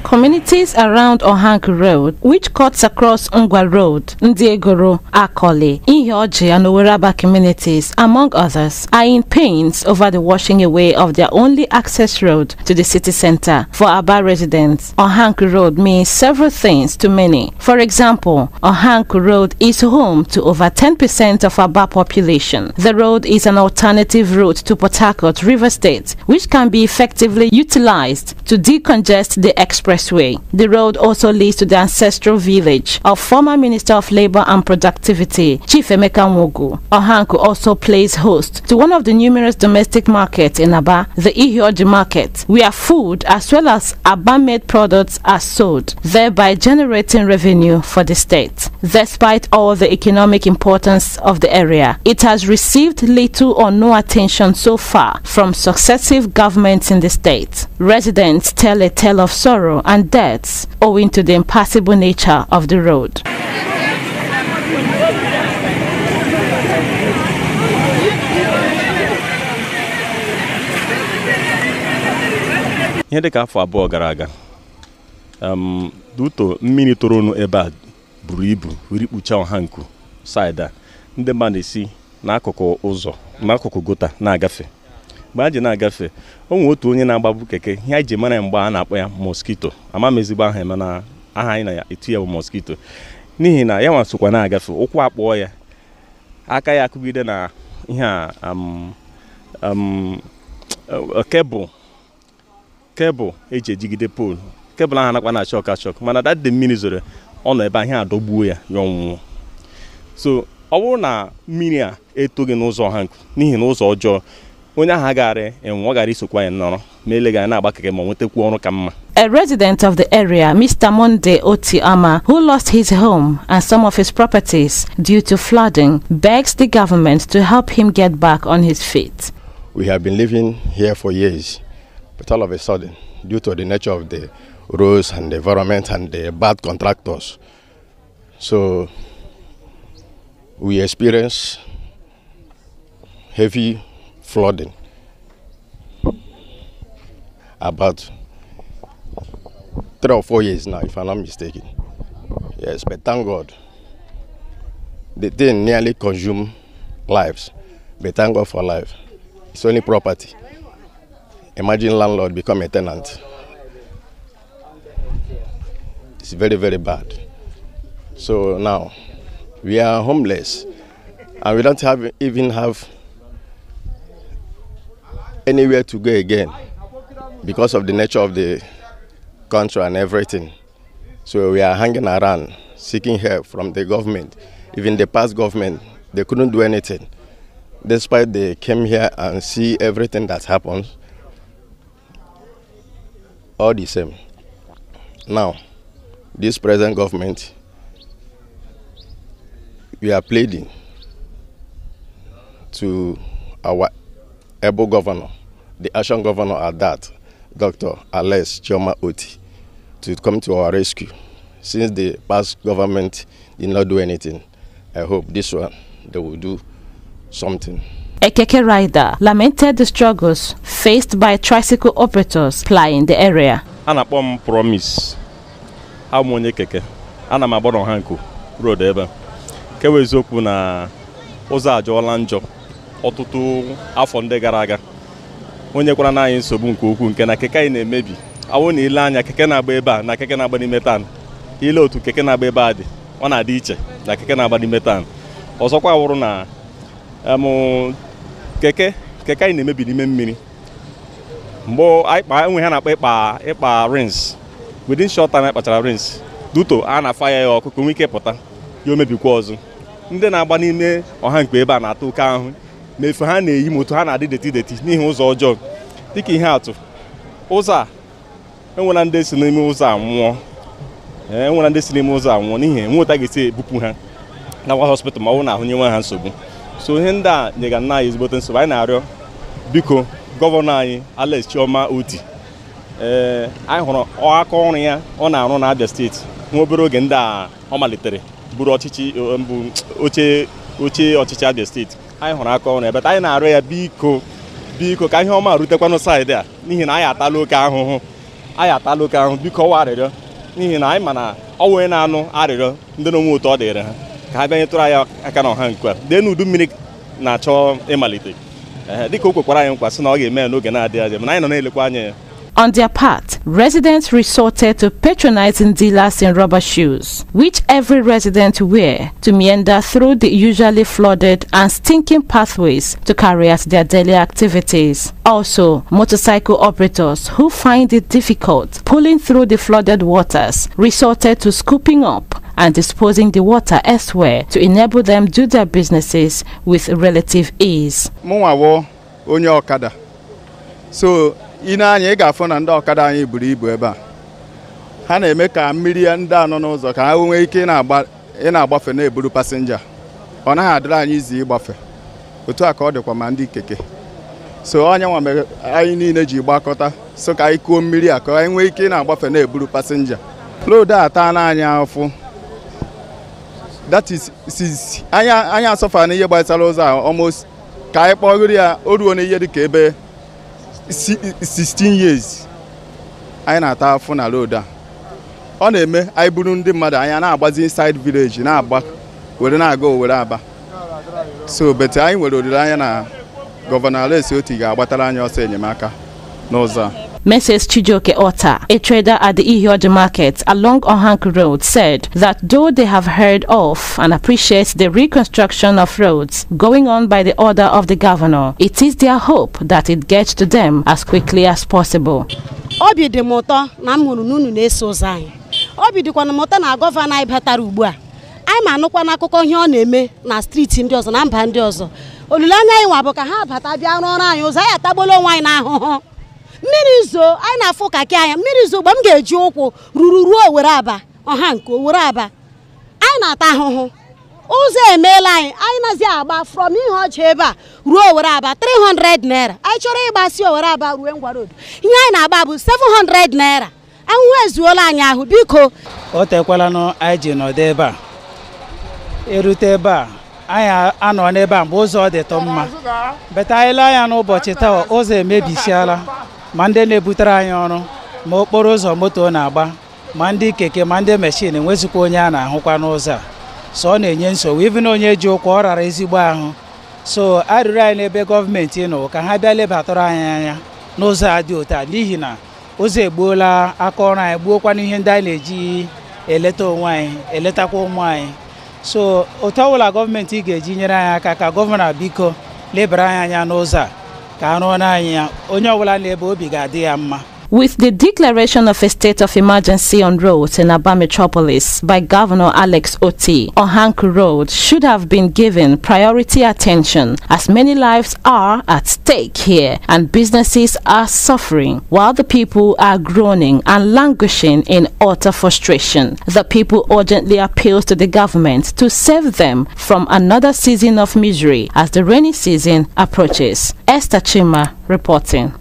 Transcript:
Communities around OHANKU Road, which cuts across Ngwa Road, Ndiegoro, Akole, Ihioji and Oweraba communities, among others, are in pains over the washing away of their only access road to the city center. For Abia residents, OHANKU Road means several things to many. For example, OHANKU Road is home to over 10% of Abia population. The road is an alternative route to Port Harcourt, River State, which can be effectively utilized to decongest the expressway. The road also leads to the ancestral village of former Minister of Labor and Productivity, Chief Emeka Nwogu. OHANKU also plays host to one of the numerous domestic markets in Abia, the Ihioji market, where food as well as Abia-made products are sold, thereby generating revenue for the state. Despite all the economic importance of the area, it has received little or no attention so far from successive governments in the state. Residents tell a tale of sorrow and deaths owing to the impassable nature of the road. Ihe dịka afọ abụọ gara aga duto mmiri toro nu ebe a buru ibu wiri kpucha OHANKU side a ndị mmadụ si n'akụkụ ụzọ n'akụkụ gota na-agafe. Mgbe a ji na-agafe, onwe otu onye na-agbabu keke, ihe ji mara mgbe a na-akpọ ya mosquito, ama mezigbo aha eme na aha anyị na ya etu ya bụ mosquito, n'ihi na ya nwasokwa na-agafe, ụkwụ akpọọ ya, aka ya akụgide na ihe a kebụl eji ejigide pole, kebụl ahụ nakwa na chọk mana dat mmiri zoro ọ nọ ebe ahụ adọgbuo ya ọnwụnwụ. So ọ bụrụ na mmiri a etoghị n'ụzọ OHANKU n'ihi na ụzọ ọjọọ, onye ahụ agara enwe ọ gara isokwa ya nọrọ ma elega na-agba keke ma nwetakwu ọrụ ka mma. A resident of the area, Mr. Monday Otti, who lost his home and some of his properties due to flooding, begs the government to help him get back on his feet. We have been living here for years, but all of a sudden, due to the nature of the roads and the environment and the bad contractors, so we experience heavy flooding about 3 or 4 years now, if I'm not mistaken. Yes, but thank God, the thing nearly consumed lives, but thank God for life. It's only property. Imagine landlord become a tenant. It's very, very bad. So now we are homeless and we don't even have anywhere to go again because of the nature of the country and everything. So we are hanging around seeking help from the government. Even the past government, they couldn't do anything. Despite they came here and see everything that happens, all the same. Now, this present government, we are pleading to our able governor, the action governor at that, Dr. Alex Chioma Otti, to come to our rescue. Since the past government did not do anything, I hope this one, they will do something. A keke rider lamented the struggles faced by tricycle operators plying the area. Ana pom promise. Amonye keke. Ana maboro OHANKU road ebe. Kewe eziokwu na ụzọ ajọọla njọ ọtụtụ afọ ndị gara aga. Onye kwara na anyị nsogbu nke ukwu nke na keke anyị na-emebi. Awụ na ile anya keke na-agba ebe a na keke na-agba n'ime town. Ile otu keke na-agba ebe a dị, ọ na-adị iche na keke na-agba n'ime town. Ọzọkwa wụrụ na keke anyị na-emebi n'ime mmiri. Mgbe enwe ha na-akpa ịkpa rings, within short time akpachara rings, duto a na-afa ya ọkụkọ nwee ike pụta ya omebikwa ọzọ. Ndị na-agba n'ime OHANKU ebe a na-atụ oke ahụ ma efe ha na-eyi moto ha na-adị deti n'ihi ụzọ ọjọọ. Dịka ihe atụ, ụzọ a enwere ndị si n'ime ụzọ a nwụọ. Enwere ndị si n'ime ụzọ a nwụọ n'ihi nweta ga-esi ebupụ ha na hospital ma ọ bụ na ahụ nyewe ha nsogbu. So ihe ndị a nyega nna anyị ezigbote nsogbu. Anyị na-arịọ biko gọvanọ anyị Alex Chioma Otti, anyị hụrụ aka ọrụ ya ọ na-arụ na Abia steeti nwa obere oge ndị a ọ malitere bụrụ ọchịchị oche ọchịchị Abia steeti. Anyị hụrụ aka ọrụ ebe anyị na-arịọ ya biko ka ihe ọma rutekwanụ saịdị a n'ihi na anyị atala oke ahụhụ anyị atala oke ahụ biko ọwa arịrịọ n'ihi na anyị ma na ọ wee na-anụ arịrịọ ndị na onwe ụtọ ọ dịrị ha ka ha bịanyetụrụ anyị aka na OHANKU a dee n'udu mmiri na-achọ ịmalite dịka o kwekwara anyị nkwa sị na ọ ga-eme n'oge na-adịghị anya mana anyị nọ na-elekwa anya ya. On their part, residents resorted to patronizing dealers in rubber shoes, which every resident wear to meander through the usually flooded and stinking pathways to carry out their daily activities. Also, motorcycle operators who find it difficult pulling through the flooded waters resorted to scooping up and disposing the water elsewhere to enable them do their businesses with relative ease. Onye Okada. So ina anya ga-afụ na ndị ọkada anyị buru ibu ebe a ha na-eme ka mmiri ndị anọ n'ụzọ ka ha nwee ike na-agbafe na-eburu pasenja ọ naghị adịrị anyị izi ịgbafe otu a ka ọ dịkwa ma ndị keke so onye nwa mere anyị niile ji gbakọta so ka anyị kuo mmiri a ka anyị nwee ike na-agbafe na-eburu pasenja load a taa na anyị afụ that is anyị asọfa na ihe gbasara ụzọ a almost ka anyị kpọgoro ya o ruo n'ihe dị ka ebe 16 years anyị na-ata afụ na road a ọ na-eme anyị buru ndị mmadụ anya na-agbazi inside village na-agba were na-aga Owerri Aba so bete anyị nwere olileanya na Gọvanọ Otti ga-agbatara anyị ọsọ enyemaka n'ụzọ a. Mrs. Chijioke Otta, a trader at the Ihioji market along OHANKU Road, said that though they have heard of and appreciate the reconstruction of roads going on by the order of the governor, it is their hope that it gets to them as quickly as possible. Obi dị mụtọ na m hụrụ n'unu na-eso ụzọ anyị. Obi dịkwa na mụtọ na gọvanọ anyị batara ugbu a. Anyị ma anụkwa n'akụkọ ihe ọ na-eme na streeti ndị ọzọ na mba ndị ọzọ. Olileanya anyị nwa bụ ka ha bata bịa rụọrọ anyị ụzọ anyị atagbolo onwe anyị n'ahụhụ. Mmiri zo anyị na-afụ ka ke anya mmiri zo mgbe m ga-eji ụkwụ ruo Owerri Aba OHANKU Owerri Aba anyị na-ata ahụhụ ụzọ emeela anyị nazi agba from Ihioji ebe a ruo Owerri Aba 300 naira anyị chọrọ ịgbasi Owerri Aba ruo Ngwa Road ihe anyị na-agba bụ 700 naira ahụhụ ezuola anyị ahụ biko o tekwala nụ anyị ji nọdụ ebe a erute ebe a anyị anọ n'ebe a mgbe ụzọ dị tọ mma beta anyị lee anya n'ụbọchị taa ụzọ emebisiala ma ndị na-ebutere anyị ọrụ ma okporo ụzọ moto na-agba ma ndị keke ma ndị meshin enwezikwa onye a na-ahụkwa n'ụzọ a so ọ na-enye nsogbu even onye ji ụkwụ ọ rara ezigbo ahụ so arịrịọ anyị n'ebe gọọmenti nọ ka ha bịa lebatara anyị anya n'ụzọ a dị otu a n'ihi na ụzọ egbuola aka ọrụ anyị gbuokwana ihe ndị anyị na-eji eleta onwe anyị eletakwa ụmụ anyị so otu ọbụla gọọmenti ga-eji nyere anyị aka ka gọvanọ biko lebara anyị anya n'ụzọ a ka arụ anyị ya onye ọbụla n'ebe obi ga-adị ya mma. With the declaration of a state of emergency on roads in Abia metropolis by Governor Alex Otti, OHANKU Road should have been given priority attention as many lives are at stake here and businesses are suffering while the people are groaning and languishing in utter frustration. The people urgently appeals to the government to save them from another season of misery as the rainy season approaches. Esther Chima reporting.